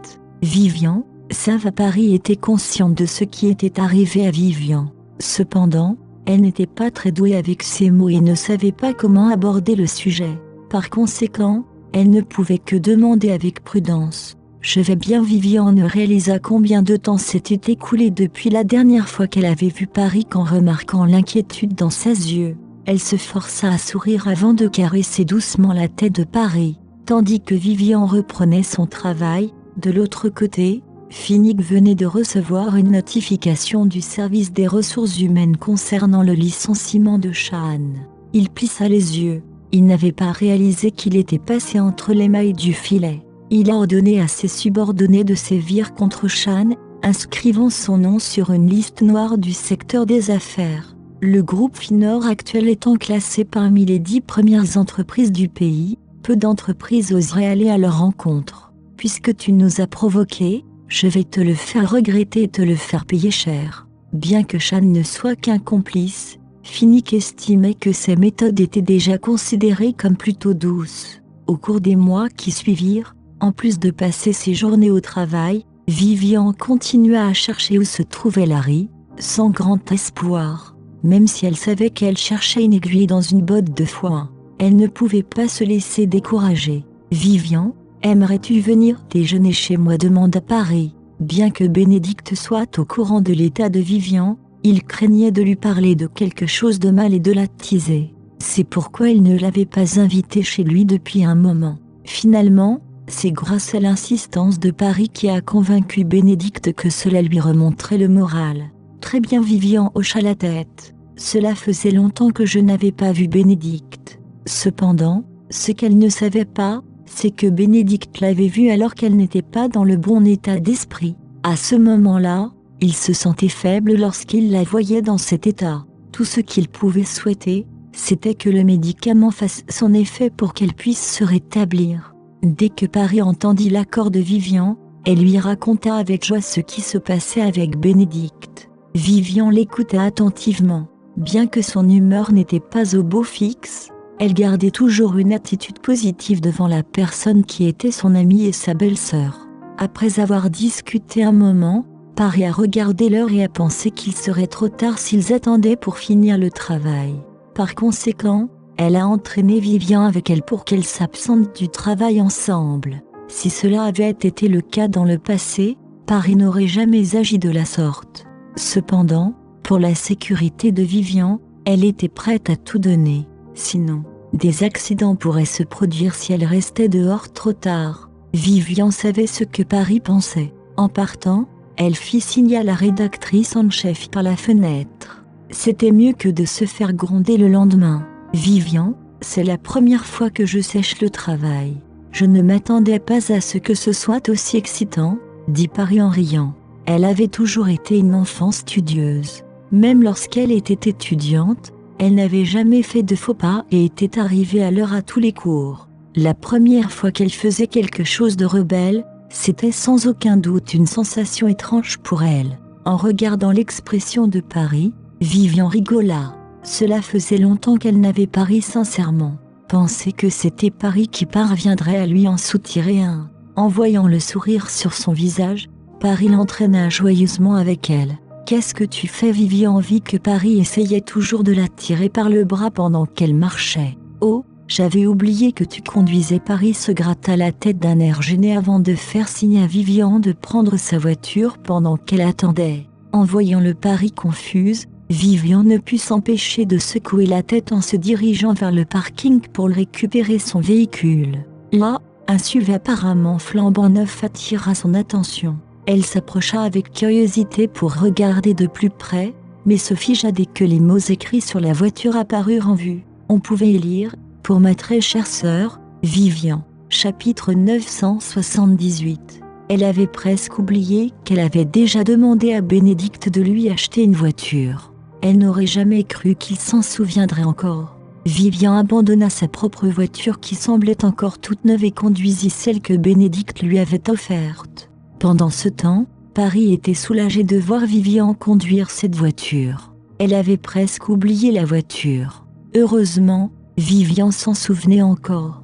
[SPEAKER 1] Vivian, Sava. Paris était consciente de ce qui était arrivé à Vivian. Cependant, elle n'était pas très douée avec ses mots et ne savait pas comment aborder le sujet. Par conséquent, elle ne pouvait que demander avec prudence. Je vais bien. Vivian ne réalisa combien de temps s'était écoulé depuis la dernière fois qu'elle avait vu Paris qu'en remarquant l'inquiétude dans ses yeux. Elle se força à sourire avant de caresser doucement la tête de Paris. Tandis que Vivian reprenait son travail, de l'autre côté, Finnick venait de recevoir une notification du service des ressources humaines concernant le licenciement de Shan. Il plissa les yeux. Il n'avait pas réalisé qu'il était passé entre les mailles du filet. Il a ordonné à ses subordonnés de sévir contre Shan, inscrivant son nom sur une liste noire du secteur des affaires. Le groupe Finor actuel étant classé parmi les 10 premières entreprises du pays, peu d'entreprises oseraient aller à leur rencontre. Puisque tu nous as provoqués, je vais te le faire regretter et te le faire payer cher. Bien que Shan ne soit qu'un complice, Finnick estimait que ses méthodes étaient déjà considérées comme plutôt douces. Au cours des mois qui suivirent, en plus de passer ses journées au travail, Vivian continua à chercher où se trouvait Larry, sans grand espoir. Même si elle savait qu'elle cherchait une aiguille dans une botte de foin, elle ne pouvait pas se laisser décourager. Vivian, aimerais-tu venir déjeuner chez moi? Demanda Paris. Bien que Bénédicte soit au courant de l'état de Vivian, il craignait de lui parler de quelque chose de mal et de la teaser. C'est pourquoi il ne l'avait pas invitée chez lui depuis un moment. Finalement, c'est grâce à l'insistance de Paris qui a convaincu Bénédicte que cela lui remonterait le moral. Très bien. Vivian hocha la tête. Cela faisait longtemps que je n'avais pas vu Bénédicte. Cependant, ce qu'elle ne savait pas, c'est que Bénédicte l'avait vue alors qu'elle n'était pas dans le bon état d'esprit. À ce moment-là, il se sentait faible lorsqu'il la voyait dans cet état. Tout ce qu'il pouvait souhaiter, c'était que le médicament fasse son effet pour qu'elle puisse se rétablir. Dès que Paris entendit l'accord de Vivian, elle lui raconta avec joie ce qui se passait avec Bénédicte. Vivian l'écouta attentivement. Bien que son humeur n'était pas au beau fixe, elle gardait toujours une attitude positive devant la personne qui était son amie et sa belle-sœur. Après avoir discuté un moment, Paris a regardé l'heure et a pensé qu'il serait trop tard s'ils attendaient pour finir le travail. Par conséquent, elle a entraîné Vivian avec elle pour qu'elle s'absente du travail ensemble. Si cela avait été le cas dans le passé, Paris n'aurait jamais agi de la sorte. Cependant, pour la sécurité de Vivian, elle était prête à tout donner. Sinon, des accidents pourraient se produire si elle restait dehors trop tard. Vivian savait ce que Paris pensait. En partant, elle fit signe à la rédactrice en chef par la fenêtre. C'était mieux que de se faire gronder le lendemain. Vivian, c'est la première fois que je sèche le travail. Je ne m'attendais pas à ce que ce soit aussi excitant, dit Paris en riant. Elle avait toujours été une enfant studieuse. Même lorsqu'elle était étudiante, elle n'avait jamais fait de faux pas et était arrivée à l'heure à tous les cours. La première fois qu'elle faisait quelque chose de rebelle, c'était sans aucun doute une sensation étrange pour elle. En regardant l'expression de Paris, Vivian rigola. Cela faisait longtemps qu'elle n'avait pas ri sincèrement. Penser que c'était Paris qui parviendrait à lui en soutirer un. En voyant le sourire sur son visage, Paris l'entraîna joyeusement avec elle. « Qu'est-ce que tu fais ?» Vivian vit que Paris essayait toujours de la tirer par le bras pendant qu'elle marchait. « Oh, j'avais oublié que tu conduisais. » Paris se gratta la tête d'un air gêné avant de faire signe à Vivian de prendre sa voiture pendant qu'elle attendait. En voyant le Paris confuse, Vivian ne put s'empêcher de secouer la tête en se dirigeant vers le parking pour récupérer son véhicule. Là, un SUV apparemment flambant neuf attira son attention. Elle s'approcha avec curiosité pour regarder de plus près, mais se figea dès que les mots écrits sur la voiture apparurent en vue. On pouvait y lire « Pour ma très chère sœur, Vivian ». Chapitre 978. Elle avait presque oublié qu'elle avait déjà demandé à Bénédicte de lui acheter une voiture. Elle n'aurait jamais cru qu'il s'en souviendrait encore. Vivian abandonna sa propre voiture qui semblait encore toute neuve et conduisit celle que Bénédicte lui avait offerte. Pendant ce temps, Paris était soulagée de voir Vivian conduire cette voiture. Elle avait presque oublié la voiture. Heureusement, Vivian s'en souvenait encore.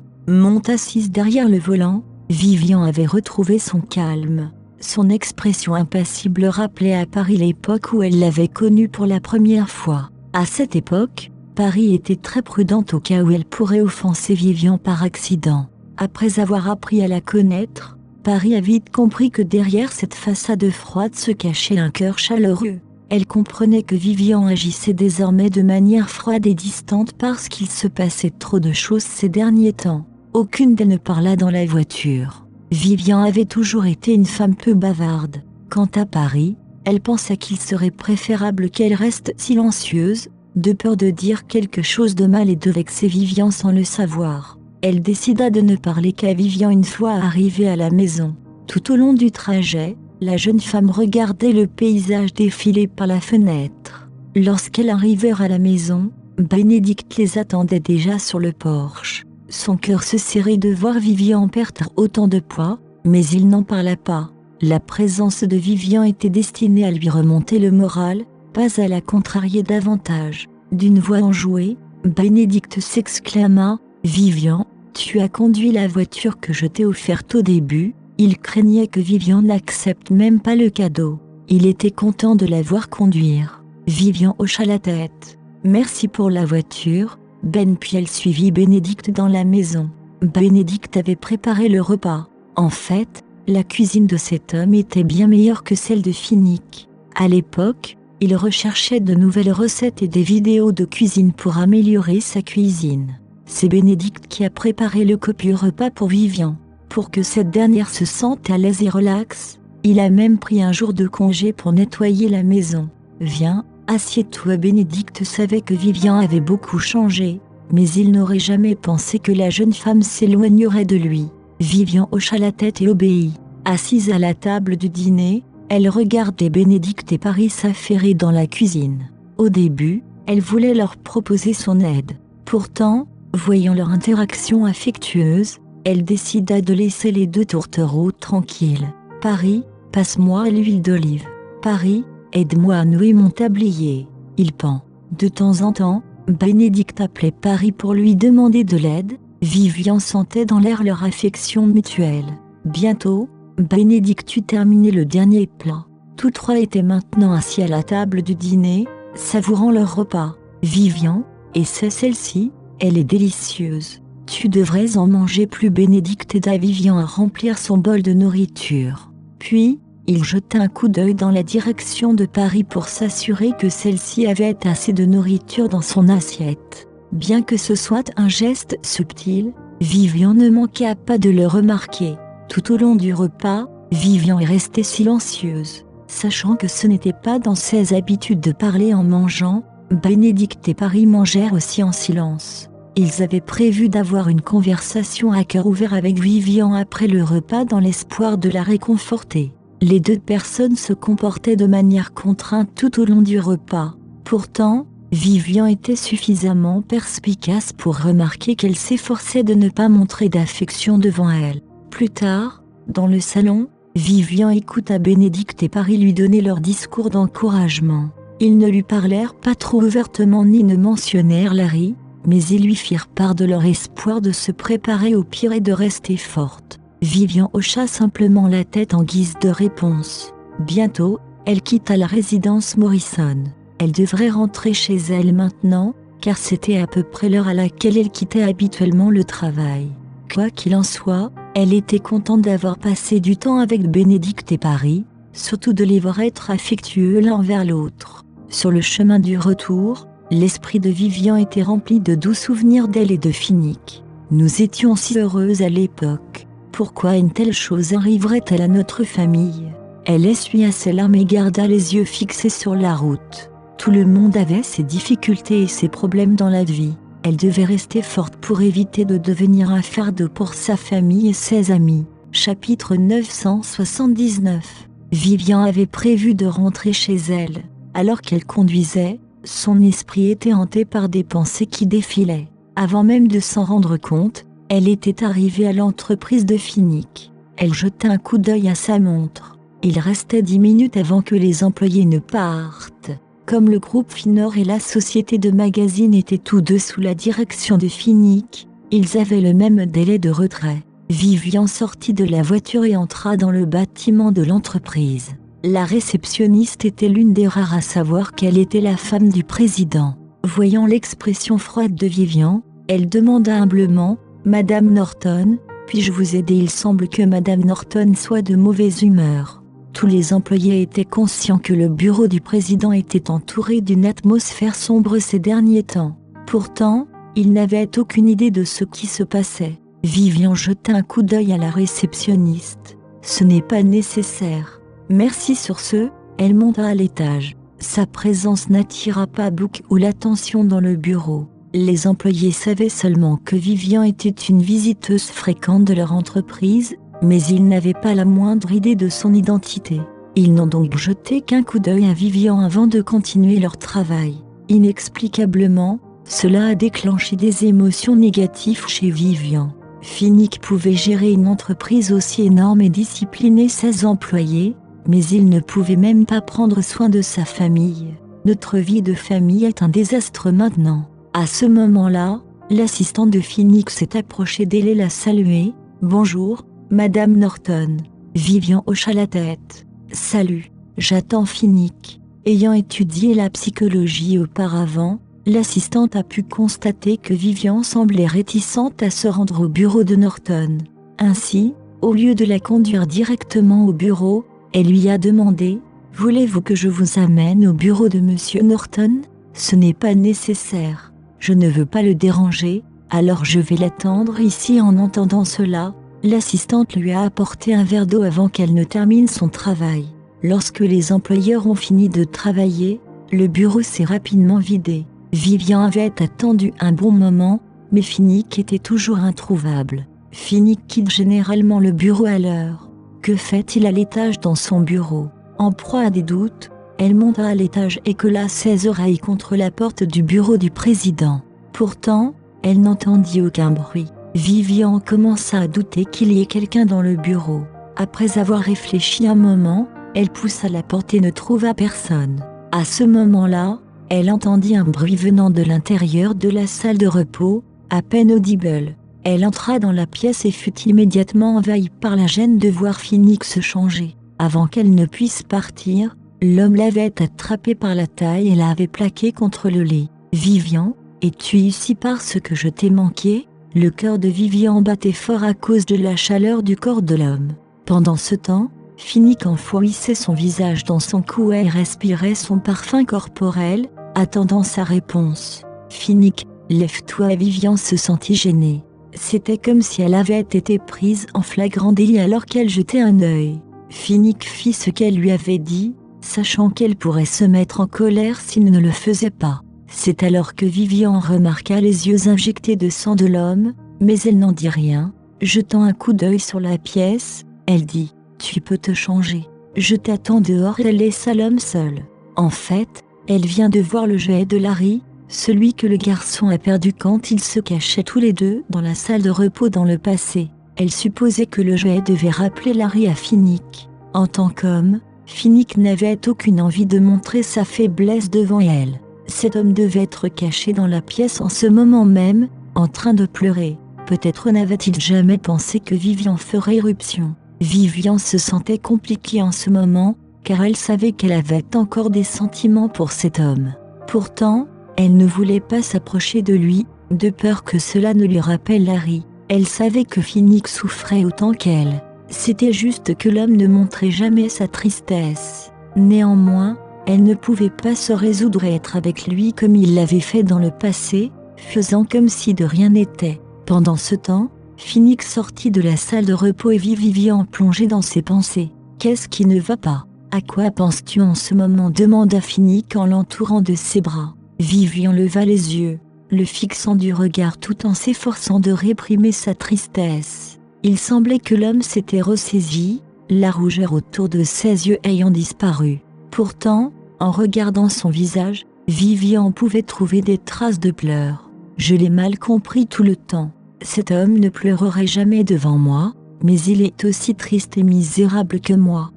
[SPEAKER 1] Assise derrière le volant, Vivian avait retrouvé son calme. Son expression impassible rappelait à Paris l'époque où elle l'avait connue pour la première fois. À cette époque, Paris était très prudente au cas où elle pourrait offenser Vivian par accident. Après avoir appris à la connaître, Paris a vite compris que derrière cette façade froide se cachait un cœur chaleureux. Elle comprenait que Vivian agissait désormais de manière froide et distante parce qu'il se passait trop de choses ces derniers temps. Aucune d'elles ne parla dans la voiture. Vivian avait toujours été une femme peu bavarde. Quant à Paris, elle pensa qu'il serait préférable qu'elle reste silencieuse, de peur de dire quelque chose de mal et de vexer Vivian sans le savoir. Elle décida de ne parler qu'à Vivian une fois arrivée à la maison. Tout au long du trajet, la jeune femme regardait le paysage défiler par la fenêtre. Lorsqu'elles arrivèrent à la maison, Bénédicte les attendait déjà sur le porche. Son cœur se serrait de voir Vivian perdre autant de poids, mais il n'en parla pas. La présence de Vivian était destinée à lui remonter le moral, pas à la contrarier davantage. D'une voix enjouée, Bénédicte s'exclama « Vivian, tu as conduit la voiture que je t'ai offerte au début ?» Il craignait que Vivian n'accepte même pas le cadeau. Il était content de la voir conduire. Vivian hocha la tête. « Merci pour la voiture, Ben » Puis elle suivit Bénédicte dans la maison. Bénédicte avait préparé le repas. En fait, la cuisine de cet homme était bien meilleure que celle de Finnick. À l'époque, il recherchait de nouvelles recettes et des vidéos de cuisine pour améliorer sa cuisine. C'est Bénédicte qui a préparé le copieux repas pour Vivian. Pour que cette dernière se sente à l'aise et relaxe, il a même pris un jour de congé pour nettoyer la maison. « Viens, assieds-toi » Bénédicte savait que Vivian avait beaucoup changé, mais il n'aurait jamais pensé que la jeune femme s'éloignerait de lui. Vivian hocha la tête et obéit. Assise à la table du dîner, elle regardait Bénédicte et Paris s'affairer dans la cuisine. Au début, elle voulait leur proposer son aide. Pourtant, voyant leur interaction affectueuse, elle décida de laisser les deux tourtereaux tranquilles. « Paris, passe-moi l'huile d'olive. Paris, aide-moi à nouer mon tablier. Il pend. » De temps en temps, Bénédicte appelait Paris pour lui demander de l'aide. Vivian sentait dans l'air leur affection mutuelle. Bientôt, Bénédicte eut terminé le dernier plat. Tous trois étaient maintenant assis à la table du dîner, savourant leur repas. Vivian, et c'est celle-ci, elle est délicieuse. Tu devrais en manger plus. Bénédicte aida Vivian à remplir son bol de nourriture. Puis, il jeta un coup d'œil dans la direction de Paris pour s'assurer que celle-ci avait assez de nourriture dans son assiette. Bien que ce soit un geste subtil, Vivian ne manqua pas de le remarquer. Tout au long du repas, Vivian est restée silencieuse. Sachant que ce n'était pas dans ses habitudes de parler en mangeant, Bénédicte et Paris mangèrent aussi en silence. Ils avaient prévu d'avoir une conversation à cœur ouvert avec Vivian après le repas dans l'espoir de la réconforter. Les deux personnes se comportaient de manière contrainte tout au long du repas. Pourtant, Vivian était suffisamment perspicace pour remarquer qu'elle s'efforçait de ne pas montrer d'affection devant elle. Plus tard, dans le salon, Vivian écouta Bénédicte et Paris lui donner leur discours d'encouragement. Ils ne lui parlèrent pas trop ouvertement ni ne mentionnèrent Larry, mais ils lui firent part de leur espoir de se préparer au pire et de rester forte. Vivian hocha simplement la tête en guise de réponse. Bientôt, elle quitta la résidence Morrison. Elle devrait rentrer chez elle maintenant, car c'était à peu près l'heure à laquelle elle quittait habituellement le travail. Quoi qu'il en soit, elle était contente d'avoir passé du temps avec Bénédicte et Paris, surtout de les voir être affectueux l'un envers l'autre. Sur le chemin du retour, l'esprit de Vivian était rempli de doux souvenirs d'elle et de Finnick. Nous étions si heureuses à l'époque. Pourquoi une telle chose arriverait-elle à notre famille? Elle essuya ses larmes et garda les yeux fixés sur la route. Tout le monde avait ses difficultés et ses problèmes dans la vie. Elle devait rester forte pour éviter de devenir un fardeau pour sa famille et ses amis. Chapitre 979. Vivian avait prévu de rentrer chez elle. Alors qu'elle conduisait, son esprit était hanté par des pensées qui défilaient. Avant même de s'en rendre compte, elle était arrivée à l'entreprise de Finnick. Elle jeta un coup d'œil à sa montre. Il restait 10 minutes avant que les employés ne partent. Comme le groupe Finor et la société de magazines étaient tous deux sous la direction de Finnick, ils avaient le même délai de retrait. Vivian sortit de la voiture et entra dans le bâtiment de l'entreprise. La réceptionniste était l'une des rares à savoir qu'elle était la femme du président. Voyant l'expression froide de Vivian, elle demanda humblement « Madame Norton, puis-je vous aider ?» Il semble que Madame Norton soit de mauvaise humeur. Tous les employés étaient conscients que le bureau du président était entouré d'une atmosphère sombre ces derniers temps. Pourtant, ils n'avaient aucune idée de ce qui se passait. Vivian jeta un coup d'œil à la réceptionniste. « Ce n'est pas nécessaire. » Merci. Sur ce, elle monta à l'étage. Sa présence n'attira pas beaucoup l'attention dans le bureau. Les employés savaient seulement que Vivian était une visiteuse fréquente de leur entreprise, mais ils n'avaient pas la moindre idée de son identité. Ils n'ont donc jeté qu'un coup d'œil à Vivian avant de continuer leur travail. Inexplicablement, cela a déclenché des émotions négatives chez Vivian. Finnick pouvait gérer une entreprise aussi énorme et discipliner ses employés, mais il ne pouvait même pas prendre soin de sa famille. Notre vie de famille est un désastre maintenant. À ce moment-là, l'assistante de Finnick s'est approchée d'elle et l'a saluée. « Bonjour, Madame Norton. » Vivian hocha la tête. « Salut, j'attends Finnick. » Ayant étudié la psychologie auparavant, l'assistante a pu constater que Vivian semblait réticente à se rendre au bureau de Norton. Ainsi, au lieu de la conduire directement au bureau, elle lui a demandé « Voulez-vous que je vous amène au bureau de Monsieur Norton ? Ce n'est pas nécessaire. Je ne veux pas le déranger, alors je vais l'attendre ici. » En entendant cela, l'assistante lui a apporté un verre d'eau avant qu'elle ne termine son travail. Lorsque les employeurs ont fini de travailler, le bureau s'est rapidement vidé. Vivian avait attendu un bon moment, mais Finnick était toujours introuvable. Finnick quitte généralement le bureau à l'heure. Que fait-il à l'étage dans son bureau? En proie à des doutes, elle monta à l'étage et colla ses oreilles contre la porte du bureau du président. Pourtant, elle n'entendit aucun bruit. Vivian commença à douter qu'il y ait quelqu'un dans le bureau. Après avoir réfléchi un moment, elle poussa la porte et ne trouva personne. À ce moment-là, elle entendit un bruit venant de l'intérieur de la salle de repos, à peine audible. Elle entra dans la pièce et fut immédiatement envahie par la gêne de voir Finnick se changer. Avant qu'elle ne puisse partir, l'homme l'avait attrapée par la taille et l'avait plaquée contre le lit. « Vivian, es-tu ici parce que je t'ai manqué ?» Le cœur de Vivian battait fort à cause de la chaleur du corps de l'homme. Pendant ce temps, Finnick enfouissait son visage dans son cou et respirait son parfum corporel, attendant sa réponse. Finnick, Lève-toi. Vivian se sentit gênée. C'était comme si elle avait été prise en flagrant délit alors qu'elle jetait un œil. Finnick fit ce qu'elle lui avait dit, sachant qu'elle pourrait se mettre en colère s'il ne le faisait pas. C'est alors que Vivian remarqua les yeux injectés de sang de l'homme, mais elle n'en dit rien. Jetant un coup d'œil sur la pièce, elle dit « Tu peux te changer. Je t'attends dehors » et elle laissa l'homme seul. En fait, elle vient de voir le jouet de Larry, celui que le garçon a perdu quand ils se cachaient tous les deux dans la salle de repos dans le passé. Elle supposait que le jouet devait rappeler Larry à Finnick. En tant qu'homme, Finnick n'avait aucune envie de montrer sa faiblesse devant elle. Cet homme devait être caché dans la pièce en ce moment même, en train de pleurer. Peut-être n'avait-il jamais pensé que Vivian ferait éruption. Vivian se sentait compliquée en ce moment, car elle savait qu'elle avait encore des sentiments pour cet homme. Pourtant, elle ne voulait pas s'approcher de lui, de peur que cela ne lui rappelle Larry. Elle savait que Finnick souffrait autant qu'elle. C'était juste que l'homme ne montrait jamais sa tristesse. Néanmoins, elle ne pouvait pas se résoudre à être avec lui comme il l'avait fait dans le passé, faisant comme si de rien n'était. Pendant ce temps, Finnick sortit de la salle de repos et vit Vivian plongée dans ses pensées. « Qu'est-ce qui ne va pas ? À quoi penses-tu en ce moment ?» demanda Finnick en l'entourant de ses bras. Vivian leva les yeux, le fixant du regard tout en s'efforçant de réprimer sa tristesse. Il semblait que l'homme s'était ressaisi, la rougeur autour de ses yeux ayant disparu. Pourtant, en regardant son visage, Vivian pouvait trouver des traces de pleurs. « Je l'ai mal compris tout le temps. Cet homme ne pleurerait jamais devant moi, mais il est aussi triste et misérable que moi.